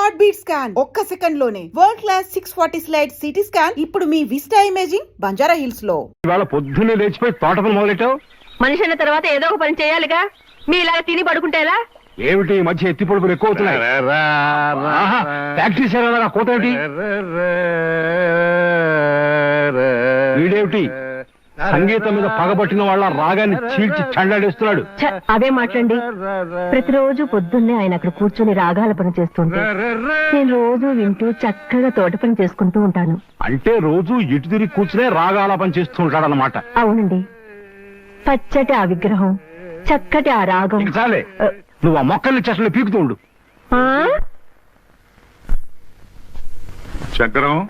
Heart beat scan ఒక్క second లోనే world class 640 slide CT scan ఇప్పుడు మీ విస్టా ఇమేజింగ్ బంజారా హిల్స్ లో. ఇవాళ పొద్దున్నే లేచిపోయి తోట పని మొదలెట్టావు. మనిషి అన్న తర్వాత ఏదో ఒక పని చేయాలిగా. మీ ఇలాగ తిని పడుకుంటేలా? ఏమిటి ఈ మధ్య ఎత్తి పొడుపులు ఎక్కువ అవుతున్నాయి. ప్రాక్టీస్ చేయాలా కోత ఏమిటి? వీడేమిటి సంగీతం మీద పగబట్టిన వాళ్ళ రాగాన్ని చీల్చి చండాడేస్తున్నాడు. అదే మాట్లాడండి. ప్రతిరోజు పొద్దున్నే ఆయన అక్కడ కూర్చొని రాగాల పని చేస్తుంటే నేను రోజు వింటూ చక్కగా తోట పని చేసుకుంటూ ఉంటాను. అంటే రోజు ఇటు తిరిగి కూర్చునే రాగాల పని చేస్తూ ఉంటాడన్నమాట. అవునండి. పచ్చటి ఆ విగ్రహం, చక్కటి ఆ రాగం. చాలే, నువ్వు ఆ మొక్కల్ని చెట్లు పీకుతూ ఉండు. శంకరం,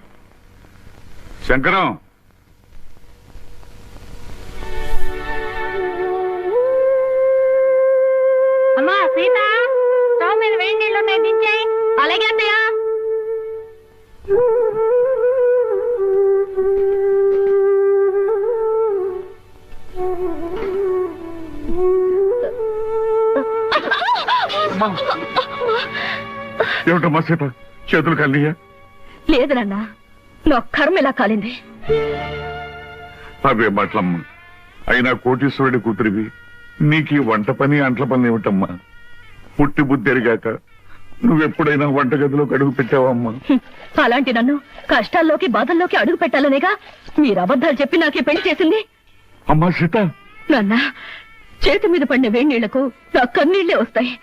శంకరం, అమ్మా సీత, స్టవ్ మీద వేడి నీళ్ళు ఉన్నాయి, దించేయి. అలాగే అన్నయ్య. ఏమిటమ్మా సీత, చేతులు కలియా? లేదు నాన్న, నా కర్మ ఇలా కాలింది. అవే మాటలమ్మా. అయినా కోటీశ్వరుడి కూతురివి, నీకు ఈ వంట పని అంట్ల పని ఏమిటమ్మా? పుట్టి బుద్ధి ఎరిగాక నువ్వెప్పుడైనా వంటగదిలోకి అడుగు పెట్టావమ్మా? అలాంటి నన్ను కష్టాల్లోకి బాధల్లోకి అడుగు పెట్టాలనేగా మీరు అబద్ధాలు చెప్పి నాకే పెళ్లి చేసింది. అమ్మా సీత, నాన్న, చేతి మీద పడిన వేడి నీళ్లకు నా కన్నీళ్లే వస్తాయి.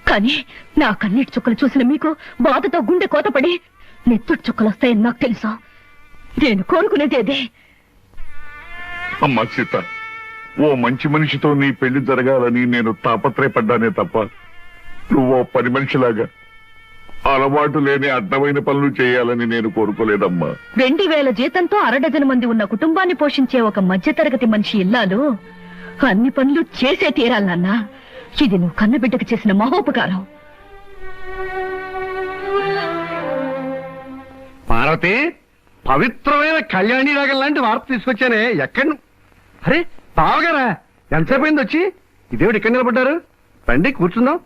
కానీ నా కన్నీటి చుక్కలు చూసిన మీకు బాధతో గుండె కోతపడి నెత్తుటి చుక్కలు వస్తాయని నాకు తెలుసు. నేను కోరుకునేది అదే. అమ్మా సీత, ఓ మంచి మనిషితో నీ పెళ్లి జరగాలని నేను తాపత్రయపడ్డానే తప్ప నువ్వో పని మనిషిలాగా అలవాటు లేని అడ్డమైన పనులు చేయాలని నేను కోరుకోలేదమ్మా. 2000 జీతంతో 6 మంది ఉన్న కుటుంబాన్ని పోషించే ఒక మధ్యతరగతి మనిషి ఇల్లాలు అన్ని పనులు చేసే తీరాలి నాన్న. ఇది నువ్వు కన్నబిడ్డకు చేసిన మహోపకారం. పార్వతి, పవిత్రమైన కళ్యాణి రాగం లాంటి వార్త తీసుకొచ్చానే. ఎక్కడ? అరే బావగారా, ఎంతసేపు అయింది వచ్చి? ఇదేమిటి ఇక్కడ నిలబడ్డారు? రండి కూర్చుందాం.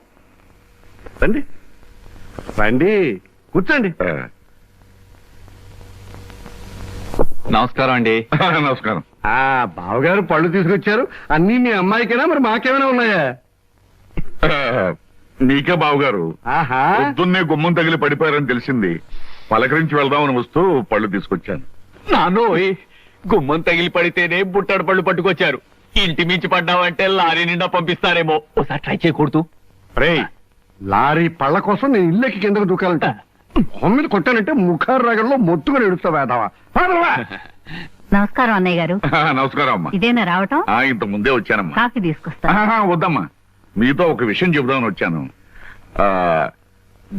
రండి రండి కూర్చోండి. నమస్కారం అండి. నమస్కారం. బావగారు పళ్ళు తీసుకొచ్చారు. అన్ని మీ అమ్మాయికైనా మరి మాకేమైనా ఉన్నాయా? నీకే బావగారు. ఆహా, పొద్దున్నే గుమ్మం తగిలి పడిపోయారని తెలిసింది. పలకరించి వెళ్దామని వస్తూ పళ్ళు తీసుకొచ్చాను. నాన్నోయ్, గుమ్మం తగిలి పడితేనే బుట్టడు పళ్ళు పట్టుకొచ్చారు. ఇంటి మించి పడ్డావంటే లారీ నిండా పంపిస్తారేమో. ఒకసారి ట్రై చేయకూడదు. రే, లారీ పళ్ళ కోసం నేను ఇల్లెక్కి కిందకు దూకాలంట. మొహం మీద కొట్టానంటే ముఖారు రాగంలో మొత్తుగా ఎడుస్తా వేదావా. నమస్కారం అన్నయ్య గారు. నమస్కారం అమ్మా. ఇదేనా రావటం? ఇంత ముందే వచ్చానమ్మా. కాఫీ తీసుకొస్తా. వద్దమ్మా, మీతో ఒక విషయం చెబుదామని వచ్చాను.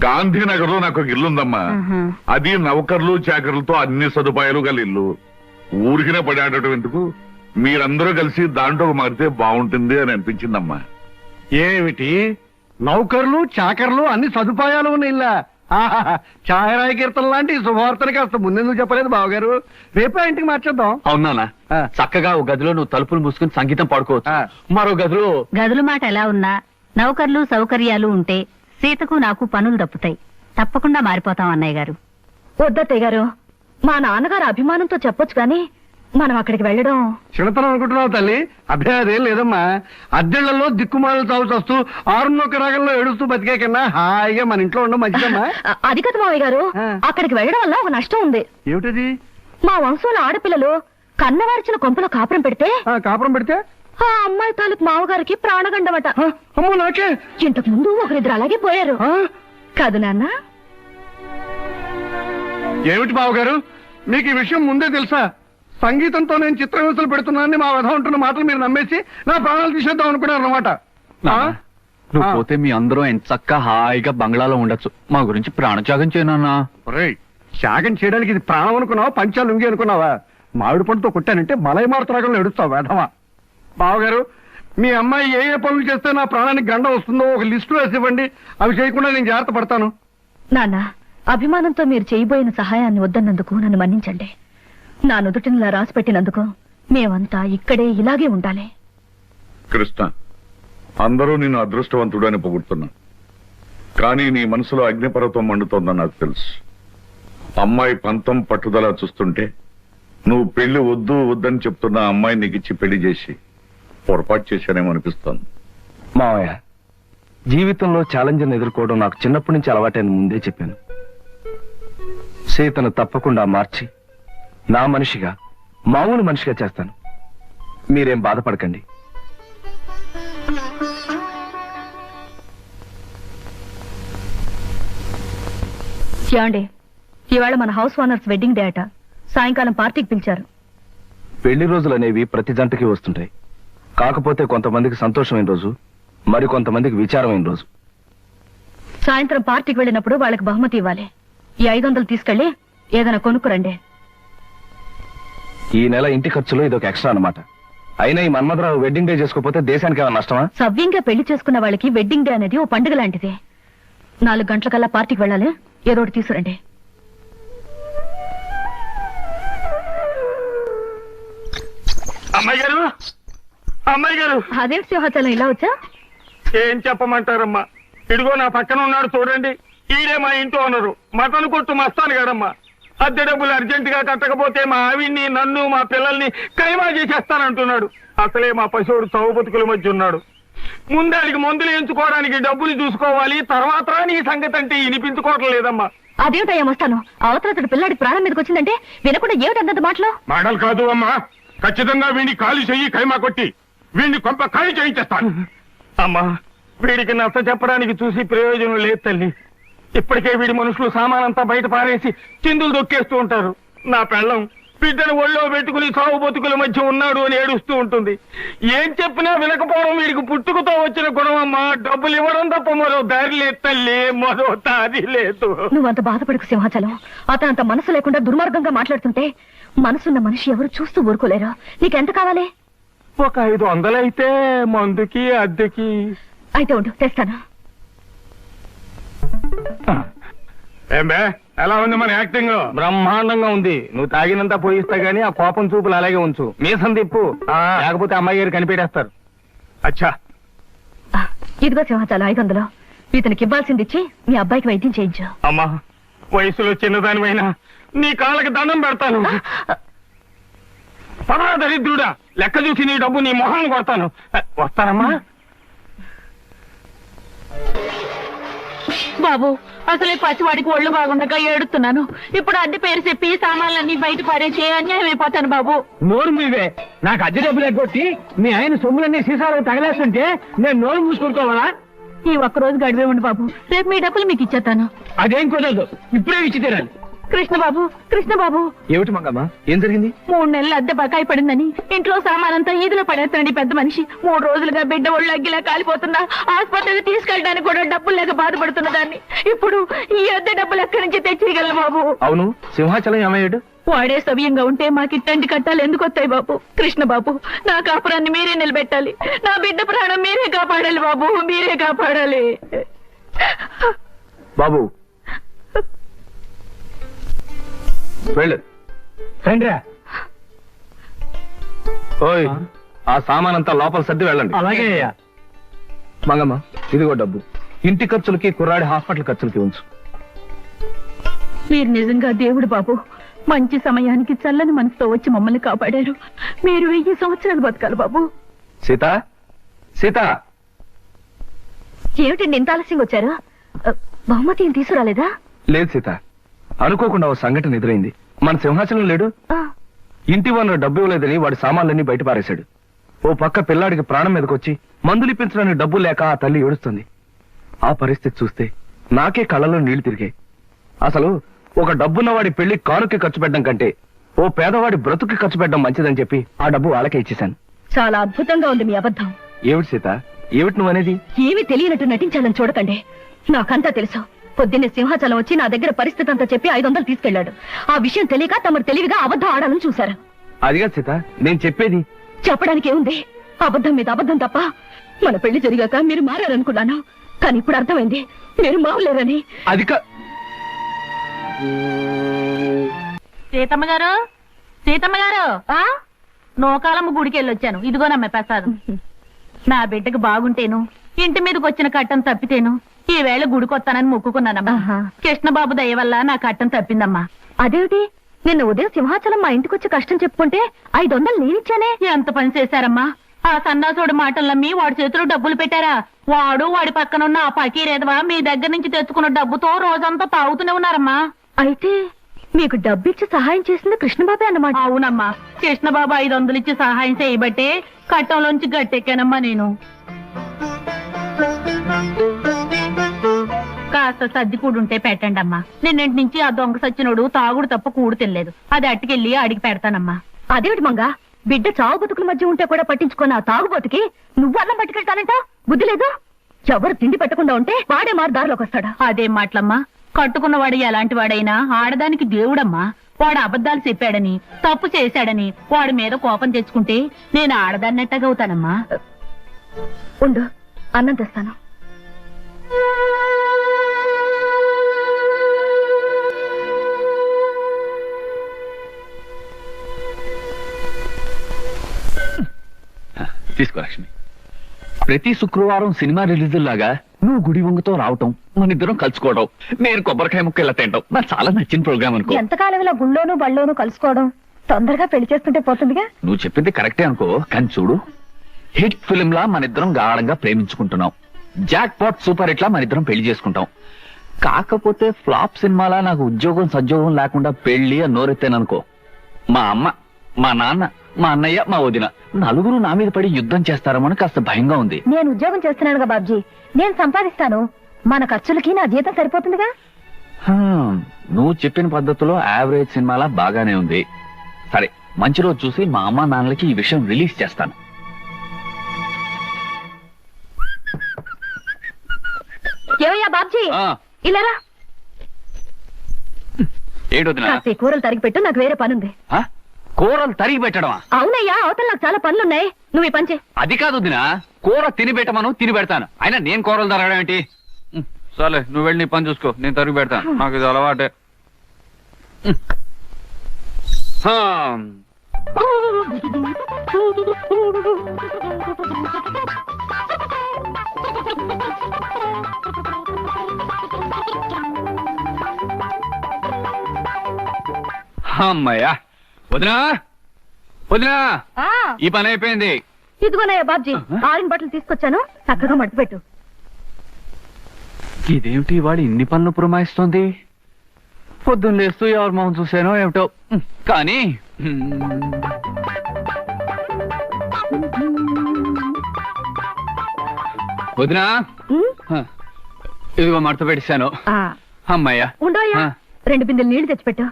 గాంధీనగర్ లో నాకు ఒక ఇల్లు ఉందమ్మా. అది నౌకర్లు చాకర్లతో అన్ని సదుపాయాలు గల ఇల్లు. ఊరికినే పడాడటం ఎందుకు, మీరందరూ కలిసి దాంట్లో మారితే బాగుంటుంది అని అనిపించిందమ్మా. ఏమిటి, నౌకర్లు చాకర్లు అన్ని సదుపాయాలు ఉన్న ఇల్లా? ఛాయరాయ కీర్తన లాంటి శుభవార్తని కాస్త ముందెందుకు చెప్పలేదు బావగారు? రేపే ఇంటికి మార్చేద్దాం. అవునా? చక్కగా ఒక గదిలో నువ్వు తలుపులు మూసుకుని సంగీతం పాడుకోవచ్చు. మరో గదుల మాట ఎలా ఉన్నా నౌకర్లు సౌకర్యాలు ఉంటే సీతకు నాకు పనులు తప్పుతాయి. తప్పకుండా మారిపోతాం అన్నయ్య గారు. వద్దత్తయ్య గారు, మా నాన్నగారు అభిమానంతో చెప్పొచ్చు కానీ మనం అక్కడికి వెళ్ళడం చిన్నతనం అనుకుంటున్నావు తల్లి. అభ్యాదేం లేదమ్మా. అద్దెళ్లలో దిక్కుమాలను తాగుతూ 6 రాగంలో ఏడుస్తూ బతికే కన్నా హాయిగా మన ఇంట్లో ఉండడం మంచిదమ్మా. అది కదా మావయ్య గారు, అక్కడికి వెళ్ళడం వల్ల ఒక నష్టం ఉంది. ఏమిటది? మా వంశంలో ఆడపిల్లలు కన్నవారిచిన కొంపలో కాపురం పెడితే ఆ అమ్మాయి తాలూకు మావగారికి ప్రాణగండమట. అమ్మో నాకే. ఇంతకు ముందు ఒకరిద్దరు అలాగే పోయారు కాదు నాన్న? ఏమిటి బావగారు, మీకు ఈ విషయం ముందే తెలుసా? సంగీతంతో నేను చిత్రహింసలు పెడుతున్నానని మా వధ ఉంటున్న మాటలు మీరు నమ్మేసి నా ప్రాణాలు తీసేద్దాం అనుకున్నారు అన్నమాట. నువ్వు పోతే మీ అందరూ ఎంత చక్కగా హాయిగా బంగ్లాలో ఉండొచ్చు. మా గురించి ప్రాణత్యాగం చేయనన్నా. త్యాగం చేయడానికి ఇది ప్రాణం అనుకున్నావా, పంచాలు లుంగి అనుకున్నావా? మామిడి పండుతో కొట్టానంటే మలైమారుత రాగంలో ఎడుస్తావు వేధవా. బావగారు, మీ అమ్మాయి ఏ ఏ పనులు చేస్తే నా ప్రాణానికి గండ వస్తుందో ఒక లిస్టు వేసి ఇవ్వండి. అవి చేయకుండా నేను జాగ్రత్త పడతాను. నాన్న, అభిమానంతో మీరు చేయబోయిన సహాయాన్ని వద్దన్నందుకు నన్ను మన్నించండి. నా నుదుటినిలా రాసి పెట్టినందుకు మేమంతా ఇక్కడే ఇలాగే ఉండాలి. కృష్ణ, అందరూ నిన్ను అదృష్టవంతుడు అని పొగుడుతున్నా. కానీ నీ మనసులో అగ్నిపర్వతం మండుతోందని నాకు తెలుసు. అమ్మాయి పంతం పట్టుదల చూస్తుంటే నువ్వు పెళ్లి వద్దు వద్దని చెప్తున్న అమ్మాయి నీకు ఇచ్చి పెళ్లి చేసి పొరపాటు చేశానేమో అనిపిస్తోంది. మావయ్య, జీవితంలో ఛాలెంజ్ని ఎదుర్కోవడం నాకు చిన్నప్పటి నుంచి అలవాటైన ముందే చెప్పాను. సీతను తప్పకుండా మార్చి నా మనిషిగా, మామూలు మనిషిగా చేస్తాను. మీరేం బాధపడకండి. ఏమండి, ఇవాళ మన హౌస్ ఓనర్స్ వెడ్డింగ్ డే అట. సాయంకాలం పార్టీకి పిలిచారు. పెళ్లి రోజులు అనేవి ప్రతి జంటకి వస్తుంటాయి. కాకపోతే కొంతమందికి సంతోషమైన రోజు, మరి కొంతమందికి విచారమైన రోజు. సాయంత్రం పార్టీకి వెళ్ళినప్పుడు వాళ్ళకి బహుమతి ఇవ్వాలి. ఈ 500 తీసుకెళ్లి ఏదైనా కొనుక్కురండి. ఈ నెల ఇంటి ఖర్చులో ఇదొక ఎక్స్ట్రా అన్నమాట. అయినా ఈ మన్మధరావు వెడ్డింగ్ డే చేసుకోకపోతే దేశానికి ఏమైనా నష్టమా? సవ్యంగా పెళ్లి చేసుకున్న వాళ్ళకి వెడ్డింగ్ డే అనేది ఓ పండుగ లాంటిది. 4 గంటలకల్లా పార్టీకి వెళ్ళాలి. ఏదో ఒకటి తీసుకురండి. అమ్మాయి గారు, అమ్మాయి గారు, అదేంటి సింహాచలం ఇలా వచ్చా? ఏం చెప్పమంటారమ్మా? ఇదిగో నా పక్కన ఉన్నాడు చూడండి, ఈడే మా ఇంటి ఓనరు, మటన్ కొట్టు మస్తాను గారమ్మా. అద్దె డబ్బులు అర్జెంట్ గా కట్టకపోతే మా ఆవిడ్ని, నన్ను, మా పిల్లల్ని కైమా చేసేస్తానంటున్నాడు. అసలే మా పశువుడు చౌ బతుకుల మధ్య ఉన్నాడు. ముందాడికి మందులు ఎంచుకోవడానికి డబ్బులు చూసుకోవాలి, తర్వాత నీ సంగతి అంటే వినిపించుకోవటం లేదమ్మా. అదేమిటయ్యా వస్తాను. అవతల పిల్లాడి ప్రాణం మీదకి వచ్చిందంటే వినకుండా ఏమిటంత మాటలు? మాటలు కాదు అమ్మా, ఖచ్చితంగా వీడిని ఖాళీ చెయ్యి, కైమా కొట్టి వీడిని కొంప ఖాళీ చేయించేస్తాను. అమ్మా, వీడికి నచ్చ చెప్పడానికి చూసి ప్రయోజనం లేదు తల్లి. ఇప్పటికే వీడి మనుషులు సామానంతా బయట పారేసి చిందులు దొక్కేస్తూ ఉంటారు. నా పెళ్ళం బిడ్డను ఒళ్ళో పెట్టుకుని సాగు బతుకుల మధ్య ఉన్నాడు అని ఏడుస్తూ ఉంటుంది. ఏం చెప్పినా వినకపోవడం వీడికి పుట్టుకతో వచ్చిన గుణం అమ్మా. డబ్బులు ఇవ్వడం తప్ప మరో దారి లేదు తల్లి, మరో దారి లేదు. నువ్వంత బాధపడకు సింహాచలం. అతనంత మనసు లేకుండా దుర్మార్గంగా మాట్లాడుతుంటే మనసున్న మనిషి ఎవరు చూస్తూ ఊరుకోలేరు. నీకెంత కావాలి? ఒక 500 అయితే మందుకి అద్దెకి. అయితే ఉండు, తెస్తాను. ఏమే, ఎలా ఉంది మన యాక్టింగ్? బ్రహ్మాండంగా ఉంది. నువ్వు తాగినంత పోయిస్తా గానీ ఆ కోపం చూపులు అలాగే ఉంచు. మీసం తిప్పు, లేకపోతే అమ్మాయి గారు కనిపెట్టేస్తారు. అచ్చా, ఇదిగో సింహాచలం 500. ఇతనికి ఇవ్వాల్సింది ఇచ్చి మీ అబ్బాయికి వైద్యం చేయించు. అమ్మా, వయసులో చిన్నదానివైనా నీ కాళ్ళకి దండం పెడతాను. పదా దరిద్రుడా, లెక్క చూసి నీ డబ్బు నీ మొహాన్ని కొడతాను. వస్తానమ్మా. బాబు, అసలే పసివాడికి ఒళ్ళు బాగుండగా ఏడుతున్నాను. ఇప్పుడు అద్దె పేరు చెప్పి సామాన్లన్నీ బయట పారేసి అన్యాయం అయిపోతాను బాబు. నోరు మీవే. నాకు అద్దె డబ్బులు ఎగ్గొట్టి మీ ఆయన సొమ్ములన్నీ సీసాలకు తగలేస్తుంటే నేను నోరు మూసుకుంటావా? ఈ ఒక్కరోజు గడివే ఉండి బాబు, రేపు మీ డబ్బులు మీకు ఇచ్చేస్తాను. అదేం కుదరదు, ఇప్పుడే ఇచ్చి తీరాలి. కృష్ణబాబు, కృష్ణబాబు, ఏమిటి మంగమ్మ, ఏం జరిగింది? 3 నెలలు అద్దె బకాయి పడిందని ఇంట్లో సామానంతా ఈదులో పడేస్తానండి పెద్ద మనిషి. 3 రోజులుగా బిడ్డ ఒళ్ళు అగ్గిలా కాలిపోతున్నా ఆసుపత్రికి తీసుకెళ్ళడానికి కూడా డబ్బులు లేక బాధపడుతున్న దాన్ని ఇప్పుడు ఈ అద్దె డబ్బులు ఎక్కడి నుంచి తెచ్చేయగలను బాబు? అవును, సింహాచలం ఏమయ్యాడు? వాడే సవ్యంగా ఉంటే మాకు ఇట్టంటి కట్టాలు ఎందుకు వస్తాయి బాబు? కృష్ణ బాబు, నా కాపురాన్ని మీరే నిలబెట్టాలి. నా బిడ్డ ప్రాణం మీరే కాపాడాలి బాబు, మీరే కాపాడాలి. బాబు వెళ్ళు. రండిరా. ఓయ్, ఆ సామానంతా లోపల సర్ది వెళ్ళండి. అలాగే అయ్యా. మంగమ్మ, ఇదిగో డబ్బు. ఇంటి ఖర్చులకి, కుర్రాడి హాస్పిటల్ ఖర్చులకి ఉంచు. మీరు నిజంగా దేవుడు బాబు. మంచి సమయానికి చల్లని మనసుతో వచ్చి మమ్మల్ని కాపాడారు. మీరు 1000 సంవత్సరాలు బతకాలి బాబు. సీత, సీత, ఏమిటండి ఇంత ఆలస్యంగా వచ్చారు? బహుమతి ఏం తీసుకురాలేదా? లేదు సీత, అనుకోకుండా ఓ సంఘటన ఎదురైంది. మన సింహాచలం లేడు, ఇంటి వనరు డబ్బు ఇవ్వలేదని వాడి సామాన్లన్నీ బయట పారేశాడు. ఓ పక్క పిల్లాడికి ప్రాణం మీదకొచ్చి మందులు ఇప్పించడానికి డబ్బులు లేక ఆ తల్లి ఏడుస్తుంది. ఆ పరిస్థితి చూస్తే నాకే కళ్ళలో నీళ్లు తిరిగాయి. అసలు ఒక డబ్బున్న వాడి పెళ్లి కానుకి ఖర్చు పెట్టడం కంటే ఓ పేదవాడి బ్రతుకి ఖర్చు పెట్టడం మంచిదని చెప్పి ఆ డబ్బు వాళ్ళకే ఇచ్చేశాను. చాలా అద్భుతంగా ఉంది మీ అబద్ధం. ఏమిటి సీత, ఏమిటి నువ్వనేది? ఏమీ తెలియనట్టు నటించాలని చూడకండి. నాకంతా తెలుసు. పొద్దున్నే సింహాచలం వచ్చి నా దగ్గర పరిస్థితి అంతా చెప్పి 500 తీసుకెళ్లాడు. ఆ విషయం తెలియక తమరు తెలివిగా అబద్ధం ఆడాలని చూశారు. అదిగా సీత, నేను చెప్పేది. చెప్పడానికి ఏముంది? అబద్ధం మీద అబద్ధం తప్ప. మన పెళ్లి జరిగాక మీరు మారారనుకున్నాను, కానీ ఇప్పుడు అర్థమైంది మీరు మారలేరని. అదిక సీతమ్మ గారు, సీతమ్మ గారు, నోకాలమ్మ గుడికి వెళ్ళొచ్చాను. ఇదిగోనమ్మ ప్రసాదం. నా బిడ్డకు బాగుంటేను, ఇంటి మీదకి వచ్చిన కట్టం తప్పితేను ఈ వేళ గుడికొత్తానని మొక్కుకున్నానమ్మా. ఆహా. కృష్ణబాబు దయ వల్ల నా కట్టం తప్పిందమ్మా. అదేమిటి నిన్న ఉదయం సింహాచలం మా ఇంటికి వచ్చి కష్టం చెప్పుకుంటే 500 నేనిచ్చానే. ఎంత పని చేశారమ్మా. ఆ సన్నాసుడు మాటలమ్మి వాడి చేతిలో డబ్బులు పెట్టారా? వాడు వాడి పక్కనున్న ఆ పకీరేదవా మీ దగ్గర నుంచి తెచ్చుకున్న డబ్బుతో రోజంతా తాగుతూనే ఉన్నారమ్మా. అయితే మీకు డబ్బిచ్చి సహాయం చేసింది కృష్ణబాబే అన్నమాట. అవునమ్మా, కృష్ణబాబు 500 ఇచ్చి సహాయం చేయబట్టే కట్టంలోంచి గట్టెక్కానమ్మా నేను. కాస్త సర్ది కూడుంటే పెట్టండి అమ్మా. నిన్నటి నుంచి ఆ దొంగ సచ్చినోడు తాగుడు తప్ప కూడు తినలేదు. అది అట్టుకెళ్ళి అడిగి పెడతానమ్మా. అదేమిటి మంగా, బిడ్డ చావు బతుకుల మధ్య ఉంటే కూడా పట్టించుకున్న ఆ తాగుబోతుకి నువ్వు అన్నం పట్టుకెళ్తానంట? బుద్ధి లేదు. ఎవరు తిండి పెట్టకుండా ఉంటే వాడే మారు దారిలోకి వస్తాడా? అదేం మాటలమ్మా. కట్టుకున్నవాడు ఎలాంటి వాడైనా ఆడదానికి దేవుడమ్మా. వాడు అబద్ధాలు చెప్పాడని తప్పు చేశాడని వాడి మీద కోపం తెచ్చుకుంటే నేను ఆడదాన్నట్టగవుతానమ్మా. ఉండు, అన్నం తెస్తాను. తీసుకో లక్ష్మి. ప్రతి శుక్రవారం సినిమా రిలీజుల్లాగా నువ్వు గుడి వంగుతో రావటం, మన ఇద్దరం కలుసుకోవడం, నేను కొబ్బరికాయ ముక్క ఇలా తింటాం నాకు చాలా నచ్చిన ప్రోగ్రామ్ అనుకో. ఎంతకాలం ఇలా గుళ్ళోను బళ్ళోను కలుసుకోవడం? తొందరగా పెళ్లి చేసుకుంటే పోతుందిగా. నువ్వు చెప్పింది కరెక్టే అనుకో, కానీ చూడు, హిట్ ఫిల్మ్ లా మన ఇద్దరం గాఢంగా ప్రేమించుకుంటున్నాం. జాక్ పాట్ సూపర్ హిట్ లా మన ఇద్దరం పెళ్లి చేసుకుంటాం. కాకపోతే ఫ్లాప్ సినిమాలా నాకు ఉద్యోగం సద్యోగం లేకుండా పెళ్లి అని నోరెత్తాననుకో, మా అమ్మ, మా నాన్న, మా అన్నయ్య, మా వదిన నలుగురు నా మీద పడి యుద్ధం చేస్తారమని కాస్త భయంగా ఉంది. నేను ఉద్యోగం చేస్తున్నానుగా బాబ్జీ, నేను సంపాదిస్తాను. మన ఖర్చులకి నా జీతం సరిపోతుందిగా. నువ్వు చెప్పిన పద్ధతిలో యావరేజ్ సినిమాలా బాగానే ఉంది. సరే, మంచి రోజు చూసి మా అమ్మ నాన్నలకి ఈ విషయం రిలీజ్ చేస్తాను. ఏమయ్యా బాబ్జీ, ఆ, ఇలారా. ఏంటొద్దునా? కాస్త కూరలు తరిగి పెట్టు, నాకు వేరే పనుంది. ఆ? కూరలు తరిగి పెట్టడమా? అవునయ్యా, అవతల నాకు చాలా పనులున్నాయి. నువ్వు ఈ పని చేయి. అది కాదు వదినా, కూర తిని పెట్టమను, తిని పెడతాను. అయినా నేను కూరలు తరగడం ఏంటి? సరే, నువ్వు వెళ్ళి నీ పని చూసుకో, నేను తరిగి పెడతాను. నాకు ఇది అలవాటే. హా. అమ్మయ్యా, వదినా వదినా, ఈ పని అయిపోయింది. ఇదిగోనయ్యా బాబ్జీ, ఆరిన బట్టలు తీసుకొచ్చాను, చక్కగా మడతపెట్టు. ఇదేమిటి వాడు ఇన్ని పనులు పురమాయిస్తోంది? పొద్దున్న లేస్తూ ఎవరి మొహం చూసానో ఏమిటో. కానీ వదినా, ఇదిగో మడత పెట్టేశాను. అమ్మయ్యా. ఉండోయ్యా, 2 బిందెలు నీళ్లు తెచ్చిపెట్టు.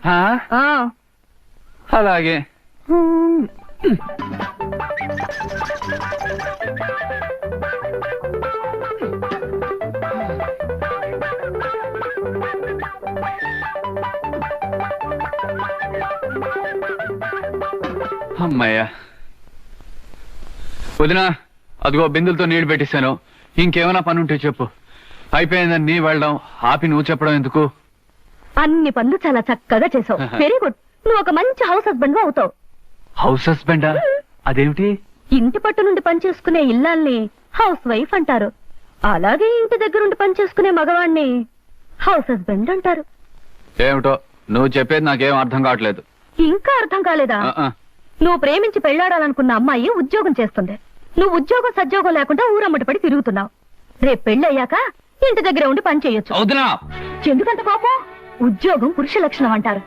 అలాగే. అమ్మయ్యా. వదినా, అదిగో బిందులతో నీళ్లు పెట్టేశాను. ఇంకేమైనా పని ఉంటే చెప్పు. అయిపోయిందని నీ వెళ్ళడం ఆపి నువ్వు చెప్పడం ఎందుకు? అన్ని పనులు చాలా చక్కగా చేసావు. Very good. నువ్వు ఒక మంచి హౌస్ హస్బెండ్ అవుతావు. హౌస్ హస్బెండా? అదేమిటి? ఇంటి పట్టు నుండి పని చేసుకునే ఇల్లాల్ని హౌస్ వైఫ్ అంటారు. అలాగే ఇంటి దగ్గరుండి పని చేసుకునే మగవాణ్ణి హౌస్ హస్బెండ్ అంటారు. ఏమిటో నువ్వు చెప్పేది నాకేం అర్థం కావట్లేదు. ఇంకా అర్థం కాలేదా? నువ్వు ప్రేమించి పెళ్లాడాలనుకున్న అమ్మాయి ఉద్యోగం చేస్తుంది. నువ్వు ఉద్యోగం సద్యోగం లేకుండా ఊరమ్మటి పడి తిరుగుతున్నావు. రేపు పెళ్ళయ్యాక ఇంటి దగ్గర ఉండి పని చేయొచ్చు. ఎందుకంత పాపం? ఉద్యోగం పురుష లక్షణం అంటారు.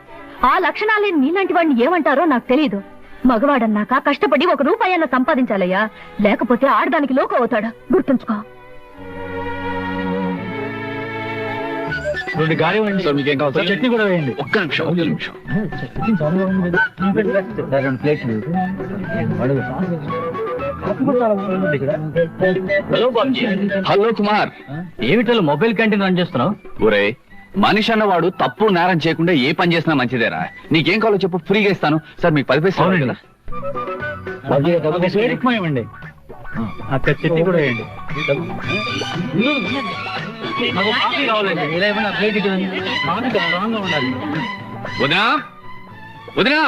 ఆ లక్షణాలేని నీలాంటి వాడిని ఏమంటారో నాకు తెలియదు. మగవాడన్నాక కష్టపడి 1 రూపాయన్న సంపాదించాలయ్యా, లేకపోతే ఆడదానికి లోకు అవుతాడు. గుర్తుంచుకో. చట్నీ కూడా వేయండి. ఒక్క నిమిషం. హలో కుమార్, ఏమిటో మొబైల్ క్యాంటీన్ రన్ చేస్తున్నావు? ఒరే, మనిషి అన్నవాడు తప్పు నేరం చేయకుండా ఏ పని చేసినా మంచిదేరా. నీకేం కావాలో చెప్పు, ఫ్రీగా ఇస్తాను. సార్ మీకు 10 పైసలు కదా. ఇవ్వండి. అక్కడ చట్నీ కూడా వేయండి. వదినా వదినా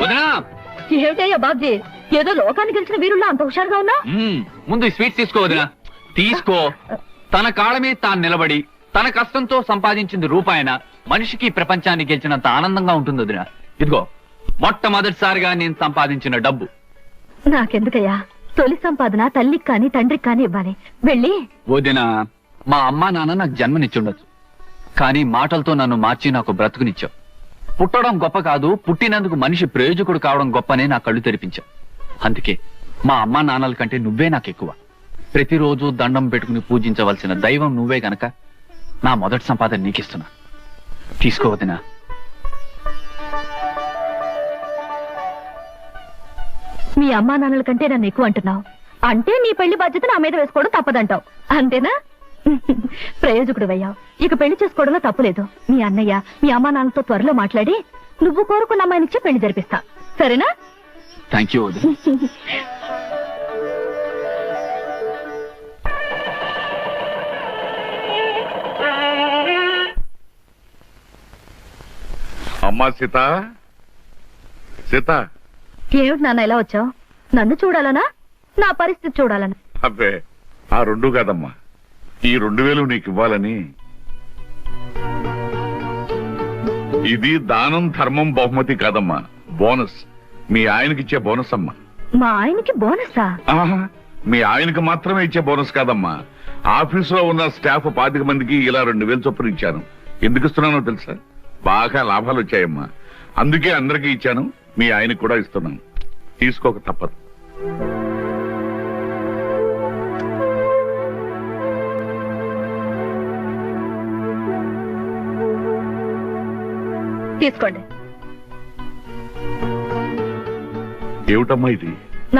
వదినా. ఏమిటయ్యా బాబ్జీ, ఏదో లోకాన్ని గెలిచిన వీరుల్లో అంత హుషారుగా ఉన్నా? ముందు ఈ స్వీట్స్ తీసుకో వదినా. తీసుకో. తన కాళ్ళ మీద తాను నిలబడి తన కష్టంతో సంపాదించింది రూపాయన మనిషికి ప్రపంచాన్ని గెలిచినంత ఆనందంగా ఉంటుంది వదిన. ఇదిగో మొట్టమొదటిసారిగా నేను సంపాదించిన డబ్బు. నాకెందుకయ్యా, తొలి సంపాదన తల్లికి కాని తండ్రికి కాని ఇవ్వాలి. వెళ్ళి వదిన, మా అమ్మా నాన్న నాకు జన్మనిచ్చుండొచ్చు, కానీ మాటలతో నన్ను మార్చి నాకు బ్రతుకునిచ్చావు. పుట్టడం గొప్ప కాదు, పుట్టినందుకు మనిషి ప్రయోజకుడు కావడం గొప్పనే నా కళ్ళు తెరిపించావు. అందుకే మా అమ్మా నాన్నల కంటే నువ్వే నాకు ఎక్కువ. ప్రతిరోజు దండం పెట్టుకుని పూజించవలసిన దైవం నువ్వే గనక నా మొదటి సంపాదన నీకిస్తున్నా. తీసుకో వదినా. మీ అమ్మా నాన్నల కంటే నన్ను ఎక్కువ అంటున్నావు అంటే నీ పెళ్లి బాధ్యత నా మీద వేసుకోవడం తప్పదంటావు, అంతేనా? ప్రయోజకుడు అయ్యావు, ఇక పెళ్లి చేసుకోవడంలో తప్పులేదు. మీ అన్నయ్య మీ అమ్మా నాన్నలతో త్వరలో మాట్లాడి నువ్వు కోరుకున్న అమ్మాయినిచ్చి పెళ్లి జరిపిస్తా, సరేనా? థ్యాంక్ యూ వదినా. అమ్మా సీత, సీత. ఏమిటి నాన్న ఇలా వచ్చావు? నన్ను చూడాలనా నా పరిస్థితి చూడాలనా? అబ్బే, ఆ రెండు కాదమ్మా, ఈ 2000 నీకు ఇవ్వాలని. ఇది దానం ధర్మం బహుమతి కాదమ్మా, బోనస్. మీ ఆయనకిచ్చే బోనస్ అమ్మా. మా ఆయనకి బోనసా? ఆహా, మీ ఆయనకి మాత్రమే ఇచ్చే బోనస్ కాదమ్మా. ఆఫీసులో ఉన్న స్టాఫ్ 25 మందికి ఇలా 2000 చొప్పున ఇచ్చాను. ఎందుకు ఇస్తున్నానో తెలుసా? బాగా లాభాలు వచ్చాయమ్మా, అందుకే అందరికీ ఇచ్చాను. మీ ఆయనకు కూడా ఇస్తున్నాను, తీసుకోక తప్పదు. తీసుకోండి. ఏమిటమ్మా ఇది?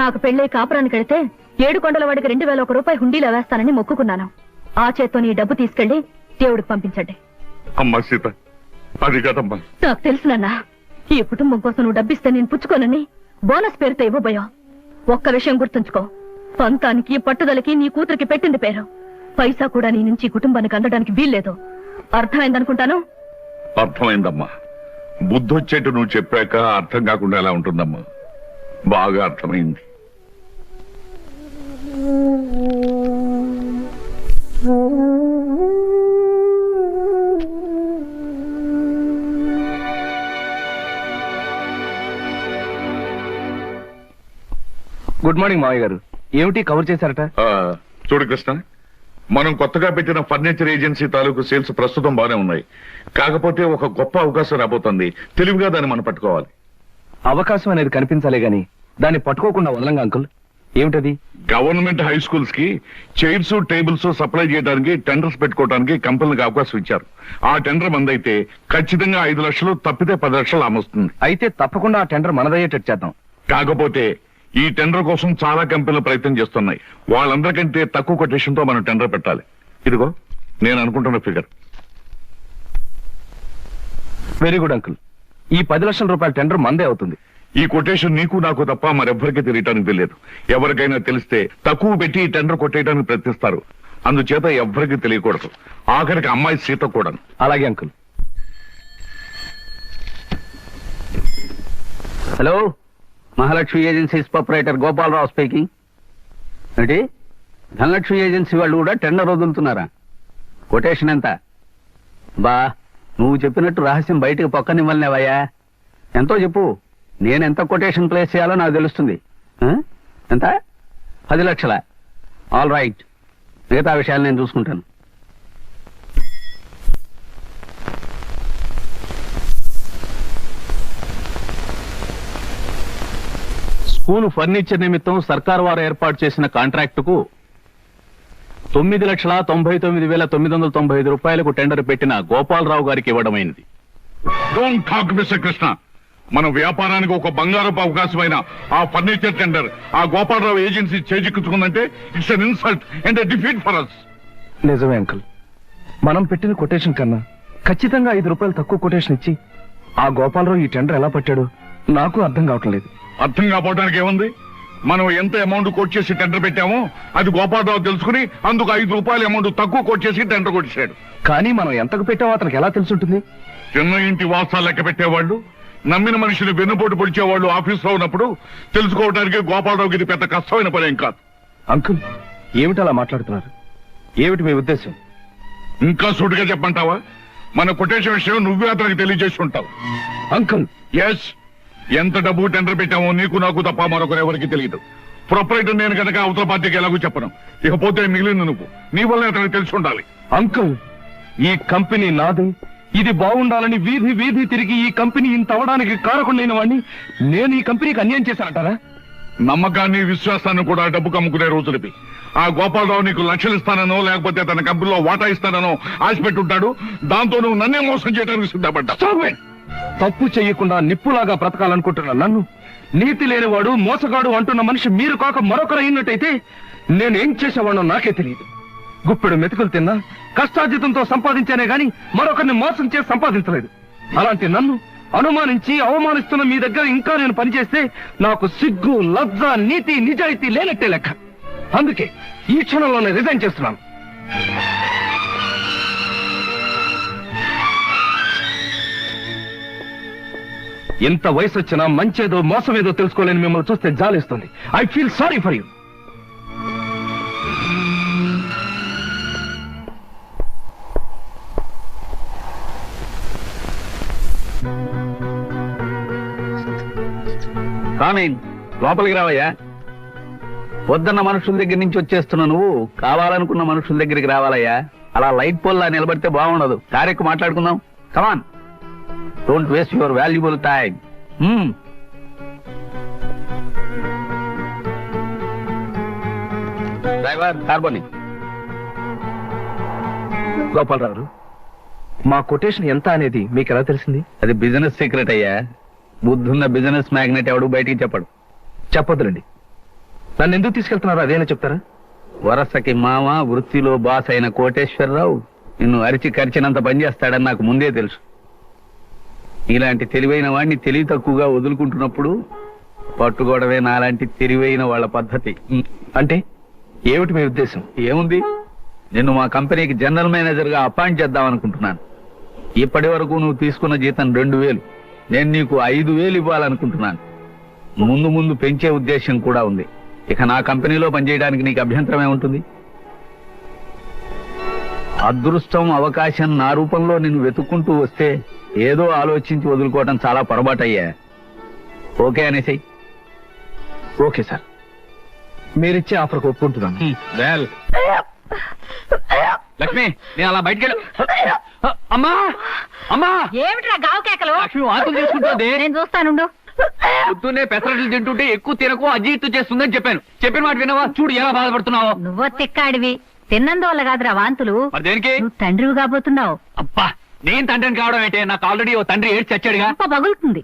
నాకు పెళ్ళై కాపురానికి వెళితే 7 కొండల వాడికి 2001 రూపాయి హుండీలో వేస్తానని మొక్కుకున్నాను. ఆ చేత్తో నీ డబ్బు తీసుకెళ్లి దేవుడికి పంపించండి. అమ్మా సీత, అది కాదమ్మా. నాకు తెలుసునన్నా, ఈ కుటుంబం కోసం నువ్వు డబ్బిస్తే నేను పుచ్చుకోనని బోనస్ పేరుతో ఇవ్వబోయా. ఒక్క విషయం గుర్తుంచుకో, పంతానికి పట్టుదలకి నీ కూతురికి పెట్టింది పేరు. పైసా కూడా నీ నుంచి కుటుంబానికి అందడానికి వీల్లేదు. అర్థమైందనుకుంటాను. అర్థమైందమ్మా. బుద్ధొచ్చేట్టు నువ్వు చెప్పాక అర్థం కాకుండా ఎలా ఉంటుందమ్మా? బాగా అర్థమైంది. గుడ్ మార్నింగ్ మావయ్య గారు. ఏమిటి కవర్ చేశారట? చూడు కృష్ణ, మనం కొత్తగా పెట్టిన ఫర్నిచర్ ఏజెన్సీ తాలూకు సేల్స్ ప్రస్తుతం బానే ఉన్నాయి. కాకపోతే ఒక గొప్ప అవకాశం రాబోతుంది. తెలివిగా దాన్ని మనం పట్టుకోవాలి. అవకాశం అనేది కనిపించాలే గాని దాన్ని పట్టుకోకుండా వదలంగా అంకుల్. ఏమిటది? గవర్నమెంట్ హై స్కూల్స్ కి చైర్స్ టేబుల్స్ సప్లై చేయడానికి టెండర్స్ పెట్టుకోవడానికి కంపెనీలకు అవకాశం ఇచ్చారు. ఆ టెండర్ మందైతే ఖచ్చితంగా 5 లక్షలు, తప్పితే 10 లక్షలు ఆమొస్తుంది. అయితే తప్పకుండా ఆ టెండర్ మనదయ్యేటట్టు చేద్దాం. కాకపోతే ఈ టెండర్ కోసం చాలా కంపెనీలు ప్రయత్నం చేస్తున్నాయి. వాళ్ళందరికంటే తక్కువ కొటేషన్ తో మనం టెండర్ పెట్టాలి. ఇదిగో నేను అనుకుంటున్న ఫిగర్. Very good uncle. ఈ 10 లక్షల రూపాయల టెండర్ మందే అవుతుంది. ఈ కొటేషన్ నీకు నాకు తప్ప మరెవ్వరికీ తెలియటానికి తెలియదు. ఎవరికైనా తెలిస్తే తక్కువ పెట్టి ఈ టెండర్ కొట్టేయడానికి ప్రయత్నిస్తారు. అందుచేత ఎవ్వరికీ తెలియకూడదు. ఆఖరికి అమ్మాయి సీత కూడా. అలాగే uncle. Hello, Mahalakshmi agencies proprietor Gopalarao speaking. ఏంటి, ధనలక్ష్మి ఏజెన్సీ వాళ్ళు కూడా టెండర్ వదులుతున్నారా? కొటేషన్ ఎంత? బా, నువ్వు చెప్పినట్టు రహస్యం బయటకు పొక్కనివ్వలేవయ్యా. ఎంతో చెప్పు, నేను ఎంత కొటేషన్ ప్లేస్ చేయాలో నాకు తెలుస్తుంది. ఎంత? 10 లక్షల. ఆల్ రైట్, మిగతా విషయాలు నేను చూసుకుంటాను. స్కూల్ ఫర్నిచర్ నిమిత్తం సర్కార్ వారు ఏర్పాటు చేసిన కాంట్రాక్టుకు 9,99,995 రూపాయలకు టెండర్ పెట్టిన గోపాలరావు గారికి ఇవ్వడమైంది. Don't talk mister Krishna. మన వ్యాపారానికి ఒక బంగారపు అవకాశమైన ఆ ఫర్నిచర్ టెండర్ ఆ గోపాలరావు ఏజెన్సీ చేజిక్కుందంటే it's an insult and a defeat for us. నిజమే అంకుల్. మనం పెట్టిన కొటేషన్ కన్నా ఖచ్చితంగా 5 రూపాయలు తక్కువ కొటేషన్ ఇచ్చి ఆ గోపాలరావు ఈ టెండర్ ఎలా పట్టాడు నాకు అర్థం కావటం లేదు. అర్థం కాపోవడానికి ఏముంది? మనం ఎంత అమౌంట్ కోట్ చేసి టెండర్ పెట్టామో అది గోపాలరావు తెలుసుకుని అందుకు 5 రూపాయల అమౌంట్ తక్కువ కోట్ చేసి టెండర్ కొట్టేశాడు. కానీ మనం ఎంతకు పెట్టామో అతనికి ఎలా తెలుసుంటుంది? చిన్న ఇంటి వాసాలు లెక్క పెట్టేవాళ్ళు, నమ్మిన మనిషిని వెన్నుపోటు పొడిచేవాళ్ళు ఆఫీస్లో ఉన్నప్పుడు తెలుసుకోవడానికి గోపాలరావుకి ఇది పెద్ద కష్టమైన పనేం కాదు. అంకుల్, ఏమిటి అలా మాట్లాడుతున్నారు? ఏమిటి మీ ఉద్దేశం? ఇంకా సూటిగా చెప్పంటావా? మన కొటేషన్ విషయం నువ్వే అతనికి తెలియజేసి ఉంటావు. అంకుల్, ఎస్, ఎంత డబ్బు టెండర్ పెట్టామో నీకు నాకు తప్ప మరొకరెవరికి తెలియదు. ప్రొపరేటర్ నేను కనుక అవతల పార్టీకి ఎలాగో చెప్పను. ఇకపోతే మిగిలింది నువ్వు. నీ వల్ల అతనికి తెలిసి ఉండాలి. అంకుల్, ఈ కంపెనీ నాదే. ఇది బాగుండాలని వీధి వీధి తిరిగి ఈ కంపెనీ ఇంత అవడానికి కారకుండైన వాడిని నేను ఈ కంపెనీకి అన్యాయం చేశానంటారా? నమ్మకాన్ని విశ్వాసాన్ని కూడా డబ్బుకు అమ్ముకునే రోజులవి. ఆ గోపాలరావు నీకు లక్షలు ఇస్తానో లేకపోతే తన కంపెనీలో వాటా ఇస్తానో ఆశ పెట్టుంటాడు. దాంతో నువ్వు నన్నే మోసం చేయడానికి సిద్ధపడ్డా. తప్పు చెయ్యకుండా నిప్పులాగా బ్రతకాలనుకుంటున్నా నన్ను నీతి లేనివాడు, మోసగాడు అంటున్న మనిషి మీరు కాక మరొకరు అయినట్టయితే నేనేం చేసేవాడో నాకే తెలియదు. గుప్పెడు మెతుకులు తిన్నా కష్టార్జితంతో సంపాదించానే గాని మరొకరిని మోసం చేసి సంపాదించలేదు. అలాంటి నన్ను అనుమానించి అవమానిస్తున్న మీ దగ్గర ఇంకా నేను పనిచేస్తే నాకు సిగ్గు, లజ్జ, నీతి, నిజాయితీ లేనట్టే లెక్క. అందుకే ఈ క్షణంలోనే రిజైన్ చేస్తున్నాను. ఎంత వయసు వచ్చినా మంచేదో మోసమేదో తెలుసుకోలేని మిమ్మల్ని చూస్తే జాలేస్తుంది. I feel sorry for you. Come on, లోపలికి రావయ్యా. వద్దన్న మనుషుల దగ్గర నుంచి వచ్చేస్తున్నా నువ్వు కావాలనుకున్న మనుషుల దగ్గరికి రావాలయ్యా. అలా లైట్ పోల్లా నిలబడితే బాగుండదు. కారెక్కు మాట్లాడుకుందాం. Come on, don't waste your valuable time. Driver, కార్బోని. గోపాలరావు, మా కొటేషన్ ఎంత అనేది మీకు ఎలా తెలిసింది? అది బిజినెస్ సీక్రెట్ అయ్యా. బుద్ధున్న బిజినెస్ మ్యాగ్నెట్ ఎవడు బయటికి చెప్పడు. చెప్పొద్దులండి. నన్ను ఎందుకు తీసుకెళ్తున్నారు అదేనా చెప్తారా? వరసకి మామ, వృత్తిలో బాస్ అయిన కోటేశ్వరరావు నిన్ను అరిచి కరిచినంత పనిచేస్తాడని నాకు ముందే తెలుసు. ఇలాంటి తెలివైన వాడిని తెలివి తక్కువగా వదులుకుంటున్నప్పుడు పట్టుకోవడమే నాలాంటి తెలివైన వాళ్ళ పద్ధతి. అంటే ఏమిటి మీ ఉద్దేశం? ఏముంది, నిన్ను మా కంపెనీకి జనరల్ మేనేజర్ గా అపాయింట్ చేద్దాం అనుకుంటున్నాను. ఇప్పటి వరకు నువ్వు తీసుకున్న జీతం 2000. నేను నీకు 5000 ఇవ్వాలనుకుంటున్నాను. ముందు ముందు పెంచే ఉద్దేశం కూడా ఉంది. ఇక నా కంపెనీలో పనిచేయడానికి నీకు అభ్యంతరమే ఉంటుంది. అదృష్టం, అవకాశం నా రూపంలో నిన్ను వెతుక్కుంటూ వస్తే ఏదో ఆలోచించి వదులుకోవటం చాలా పొరపాటయ్యా. ఓకే అనేసి. ఓకే సార్, మీరిచ్చే ఆఫర్కి ఒప్పుకుంటున్నాను. లక్ష్మి, నేను అలా బయటకెళ్ళ. అమ్మా, అమ్మా, ఏమిట్రా గావు కేకలు? లక్ష్మి వాంతులు చేసుకుంటుంది. నేను చూస్తానుండు. పొద్దున్నే పెసరట్లు తింటుంటే ఎక్కువ తినకు, అజీర్తి చేస్తుందని చెప్పాను. చెప్పిన మాట వినవా? చూడు ఎలా బాధపడుతున్నావు. నువ్వో తిక్కాడివి. తిన్నందువల్ల కాదురా వాంతులు. మరి దేనికి? నువ్వు తండ్రివి కాబోతున్నావు. అబ్బా, నేను తండ్రిని కావడం ఏంటే? నాకు ఆల్రెడీ ఓ తండ్రి ఏడ్చి చచ్చాడుగా. పగులుతుంది.